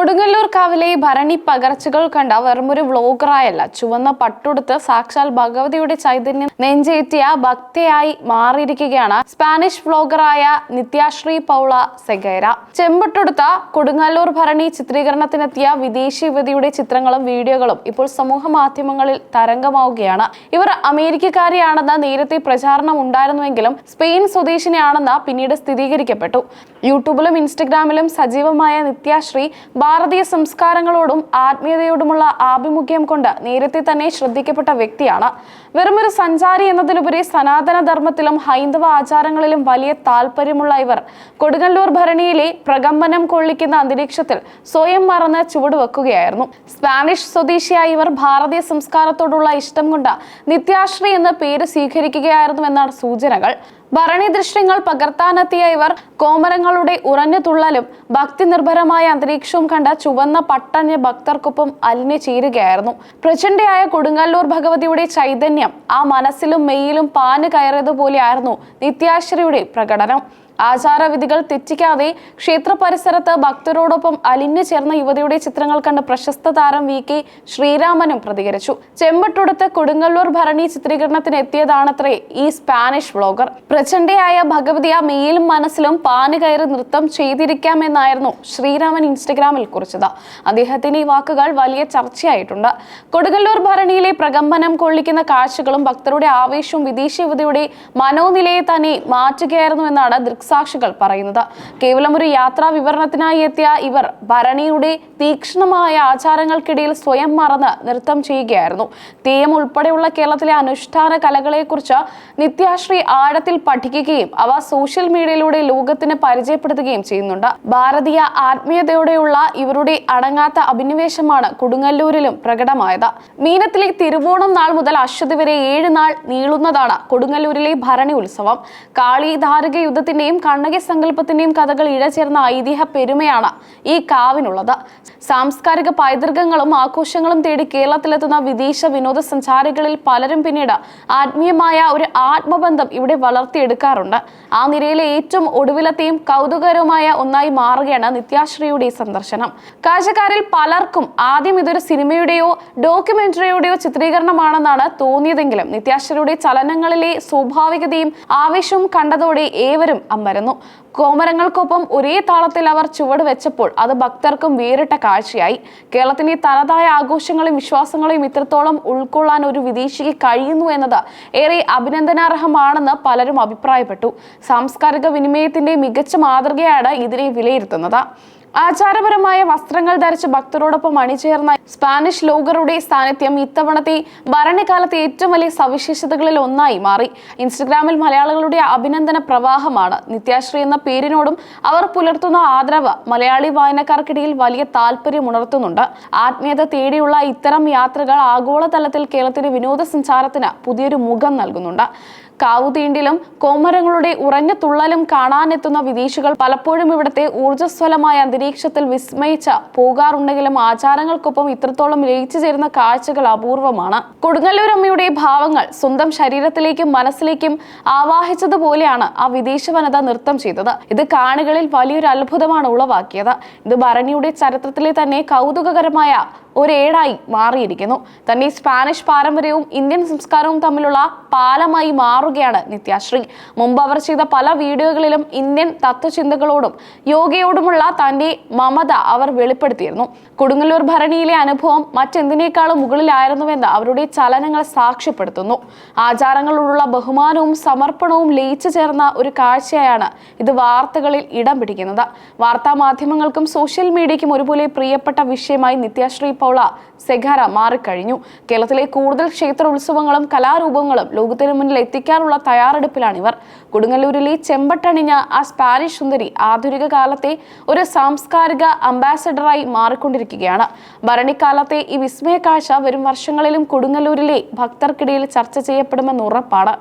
കൊടുങ്ങല്ലൂർ കാവിലെ ഭരണി പകർച്ചകൾ കണ്ട വെറുമൊരു വ്ലോഗറായല്ല, ചുവന്ന പട്ടുടുത്ത് സാക്ഷാൽ ഭഗവതിയുടെ ചൈതന്യം നെഞ്ചേറ്റിയ ഭക്തയായി മാറിയിരിക്കുകയാണ് സ്പാനിഷ് വ്ലോഗറായ നിത്യാശ്രീ പൗള സെഗേര. ചെമ്പട്ടുടുത്ത കൊടുങ്ങല്ലൂർ ഭരണി ചിത്രീകരണത്തിനെത്തിയ വിദേശി യുവതിയുടെ ചിത്രങ്ങളും വീഡിയോകളും ഇപ്പോൾ സമൂഹ മാധ്യമങ്ങളിൽ തരംഗമാവുകയാണ്. ഇവർ അമേരിക്കക്കാരിയാണെന്ന് നേരത്തെ പ്രചാരണം ഉണ്ടായിരുന്നുവെങ്കിലും സ്പെയിൻ സ്വദേശിനിയാണെന്ന് പിന്നീട് സ്ഥിരീകരിക്കപ്പെട്ടു. യൂട്യൂബിലും ഇൻസ്റ്റഗ്രാമിലും സജീവമായ നിത്യാശ്രീ ഭാരതീയ സംസ്കാരങ്ങളോടും ആത്മീയതയോടുമുള്ള ആഭിമുഖ്യം കൊണ്ട് നേരത്തെ തന്നെ ശ്രദ്ധിക്കപ്പെട്ട വ്യക്തിയാണ്. വെറുമൊരു സഞ്ചാരി എന്നതിലുപരി സനാതന ധർമ്മത്തിലും ഹൈന്ദവ ആചാരങ്ങളിലും വലിയ താല്പര്യമുള്ള ഇവർ കൊടുങ്ങല്ലൂർ ഭരണിയിലെ പ്രകമ്പനം കൊള്ളിക്കുന്ന അന്തരീക്ഷത്തിൽ സ്വയം മറന്ന് ചുവടുവെക്കുകയായിരുന്നു. സ്പാനിഷ് സ്വദേശിയായ ഇവർ ഭാരതീയ സംസ്കാരത്തോടുള്ള ഇഷ്ടം കൊണ്ട് നിത്യാശ്രീ എന്ന പേര് സ്വീകരിക്കുകയായിരുന്നുവെന്നാണ് സൂചനകൾ. ഭരണി ദൃശ്യങ്ങൾ പകർത്താനെത്തിയ ഇവർ കോമരങ്ങളുടെ ഉറഞ്ഞ തുള്ളലും ഭക്തി നിർഭരമായ അന്തരീക്ഷവും കണ്ട ചുവന്ന പട്ടഞ്ഞ ഭക്തർക്കൊപ്പം അലിഞ്ഞു ചേരുകയായിരുന്നു. പ്രചണ്ഡയായ കൊടുങ്ങല്ലൂർ ഭഗവതിയുടെ ചൈതന്യം ആ മനസ്സിലും മെയ്യിലും പാഞ്ഞു കയറിയതുപോലെയായിരുന്നു നിത്യാശ്രീയുടെ പ്രകടനം. ആചാരവിധികൾ തെറ്റിക്കാതെ ക്ഷേത്ര പരിസരത്ത് ഭക്തരോടൊപ്പം അലിഞ്ഞു ചേർന്ന യുവതിയുടെ ചിത്രങ്ങൾ കണ്ട് പ്രശസ്ത താരം VK ശ്രീരാമനും പ്രതികരിച്ചു. ചെമ്പട്ടുടുത്ത് കൊടുങ്ങല്ലൂർ ഭരണി ചിത്രീകരണത്തിന് എത്തിയതാണത്രേ ഈ സ്പാനിഷ് വ്ലോഗർ. പ്രചണ്ഡയായ ഭഗവതിയ മെയിലും മനസ്സിലും പാഞ്ഞു കയറി നൃത്തം ചെയ്തിരിക്കാമെന്നായിരുന്നു ശ്രീരാമൻ ഇൻസ്റ്റഗ്രാമിൽ കുറിച്ചത്. അദ്ദേഹത്തിന്റെ ഈ വാക്കുകൾ വലിയ ചർച്ചയായിട്ടുണ്ട്. കൊടുങ്ങല്ലൂർ ഭരണിയിലെ പ്രകമ്പനം കൊള്ളിക്കുന്ന കാഴ്ചകളും ഭക്തരുടെ ആവേശവും വിദേശ യുവതിയുടെ മനോനിലയെ തന്നെ മാറ്റുകയായിരുന്നുവെന്നാണ് സാക്ഷികൾ പറയുന്നത്. കേവലം ഒരു യാത്രാ വിവരണത്തിനായി എത്തിയ ഇവർ ഭരണിയുടെ തീക്ഷ്ണമായ ആചാരങ്ങൾക്കിടയിൽ സ്വയം മറന്ന് നൃത്തം ചെയ്യുകയായിരുന്നു. തെയ്യം ഉൾപ്പെടെയുള്ള കേരളത്തിലെ അനുഷ്ഠാന കലകളെക്കുറിച്ച് നിത്യാശ്രീ ആഴത്തിൽ പഠിക്കുകയും അവ സോഷ്യൽ മീഡിയയിലൂടെ ലോകത്തിന് പരിചയപ്പെടുത്തുകയും ചെയ്യുന്നുണ്ട്. ഭാരതീയ ആത്മീയതയോടെയുള്ള ഇവരുടെ അടങ്ങാത്ത അഭിനിവേശമാണ് കൊടുങ്ങല്ലൂരിലും പ്രകടമായത്. മീനത്തിലെ തിരുവോണം നാൾ മുതൽ അശ്വതി വരെ 7 നാൾ നീളുന്നതാണ് കൊടുങ്ങല്ലൂരിലെ ഭരണി ഉത്സവം. കാളി ധാരക യുദ്ധത്തിന്റെയും കണ്ണകി സങ്കല്പത്തിന്റെയും കഥകൾ ഇഴചേർന്ന ഐതിഹ്യ പെരുമയാണ് ഈ കാവിനുള്ളത്. സാംസ്കാരിക പൈതൃകങ്ങളും ആഘോഷങ്ങളും തേടി കേരളത്തിലെത്തുന്ന വിദേശ വിനോദസഞ്ചാരികളിൽ പലരും പിന്നീട് ആത്മീയമായ ഒരു ആത്മബന്ധം ഇവിടെ വളർത്തിയെടുക്കാറുണ്ട്. ആ നിരയിലെ ഏറ്റവും ഒടുവിലത്തെയും കൗതുകകരമായ ഒന്നായി മാറുകയാണ് നിത്യാശ്രീയുടെ സന്ദർശനം. കാഴ്ചക്കാരിൽ പലർക്കും ആദ്യം ഇതൊരു സിനിമയുടെയോ ഡോക്യുമെന്ററിയുടെയോ ചിത്രീകരണമാണെന്നാണ് തോന്നിയതെങ്കിലും നിത്യാശ്രീയുടെ ചലനങ്ങളിലെ സ്വാഭാവികതയും ആവേശവും കണ്ടതോടെ ഏവരും അമ്പരന്നു. കോമരങ്ങൾക്കൊപ്പം ഒരേ താളത്തിൽ അവർ ചുവട് വെച്ചപ്പോൾ അത് ഭക്തർക്കും വേറിട്ട കാഴ്ചയായി. കേരളത്തിന്റെ തനതായ ആഘോഷങ്ങളെയും വിശ്വാസങ്ങളെയും ഇത്രത്തോളം ഉൾക്കൊള്ളാൻ ഒരു വിദേശിക്ക് കഴിയുന്നു എന്നത് ഏറെ അഭിനന്ദനാർഹമാണെന്ന് പലരും അഭിപ്രായപ്പെട്ടു. സാംസ്കാരിക വിനിമയത്തിന്റെ മികച്ച മാതൃകയാണ് ഇതിനെ വിലയിരുത്തുന്നത്. ആചാരപരമായ വസ്ത്രങ്ങൾ ധരിച്ച് ഭക്തരോടൊപ്പം അണിചേർന്ന സ്പാനിഷ് വ്ലോഗറുടെ സാന്നിധ്യം ഇത്തവണത്തെ ഭരണകാലത്തെ ഏറ്റവും വലിയ സവിശേഷതകളിൽ ഒന്നായി മാറി. ഇൻസ്റ്റഗ്രാമിൽ മലയാളികളുടെ അഭിനന്ദന പ്രവാഹമാണ്. നിത്യാശ്രീ എന്ന പേരിനോടും അവർ പുലർത്തുന്ന ആദരവ് മലയാളി വായനക്കാർക്കിടയിൽ വലിയ താല്പര്യം ഉണർത്തുന്നുണ്ട്. ആത്മീയത തേടിയുള്ള ഇത്തരം യാത്രകൾ ആഗോളതലത്തിൽ കേരളത്തിന്റെ വിനോദസഞ്ചാരത്തിന് പുതിയൊരു മുഖം നൽകുന്നുണ്ട്. കാവുതീണ്ടിലും കോമരങ്ങളുടെ ഉറഞ്ഞ തുള്ളലും കാണാനെത്തുന്ന വിദേശികൾ പലപ്പോഴും ഇവിടുത്തെ ഊർജ്ജസ്വലമായ അന്തരീക്ഷത്തിൽ വിസ്മയിച്ച് പോകാറുണ്ടെങ്കിലും ആചാരങ്ങൾക്കൊപ്പം ഇത്രത്തോളം ലയിച്ചു ചേരുന്ന കാഴ്ചകൾ അപൂർവമാണ്. കൊടുങ്ങല്ലൂർ അമ്മയുടെ ഭാവങ്ങൾ സ്വന്തം ശരീരത്തിലേക്കും മനസ്സിലേക്കും ആവാഹിച്ചതുപോലെയാണ് ആ വിദേശ വനിത നൃത്തം ചെയ്തത്. ഇത് കാണികളിൽ വലിയൊരു അത്ഭുതമാണ് ഉളവാക്കിയത്. ഇത് ഭരണിയുടെ ചരിത്രത്തിലെ തന്നെ കൗതുകകരമായ ഒരേടായി മാറിയിരിക്കുന്നു. തന്റെ സ്പാനിഷ് പാരമ്പര്യവും ഇന്ത്യൻ സംസ്കാരവും തമ്മിലുള്ള പാലമായി മാറുകയാണ് നിത്യാശ്രീ. മുമ്പ് അവർ ചെയ്ത പല വീഡിയോകളിലും ഇന്ത്യൻ തത്വചിന്തകളോടും യോഗയോടുമുള്ള തന്റെ മമത അവർ വെളിപ്പെടുത്തിയിരുന്നു. കൊടുങ്ങല്ലൂർ ഭരണിയിലെ അനുഭവം മറ്റെന്തിനേക്കാളും മുകളിലായിരുന്നുവെന്ന് അവരുടെ ചലനങ്ങൾ സാക്ഷ്യപ്പെടുത്തുന്നു. ആചാരങ്ങളോടുള്ള ബഹുമാനവും സമർപ്പണവും ലയിച്ചു ചേർന്ന ഒരു കാഴ്ചയാണ് ഇത് വാർത്തകളിൽ ഇടം പിടിക്കുന്നത്. വാർത്താ മാധ്യമങ്ങൾക്കും സോഷ്യൽ മീഡിയയ്ക്കും ഒരുപോലെ പ്രിയപ്പെട്ട വിഷയമായി നിത്യാശ്രീ പൗള സെഗേര മാറിക്കഴിഞ്ഞു. കേരളത്തിലെ കൂടുതൽ ക്ഷേത്ര ഉത്സവങ്ങളും കലാരൂപങ്ങളും ലോകത്തിന് മുന്നിൽ എത്തിക്കാനുള്ള തയ്യാറെടുപ്പിലാണിവർ. കൊടുങ്ങല്ലൂരിലെ ചെമ്പട്ടണിഞ്ഞ ആ സ്പാനിഷ് സുന്ദരി ആധുനിക കാലത്തെ ഒരു സാംസ്കാരിക അംബാസഡറായി മാറിക്കൊണ്ടിരിക്കുകയാണ്. ഭരണിക്കാലത്തെ ഈ വിസ്മയ കാഴ്ച വരും വർഷങ്ങളിലും കൊടുങ്ങല്ലൂരിലെ ഭക്തർക്കിടയിൽ ചർച്ച ചെയ്യപ്പെടുമെന്ന് ഉറപ്പാണ്.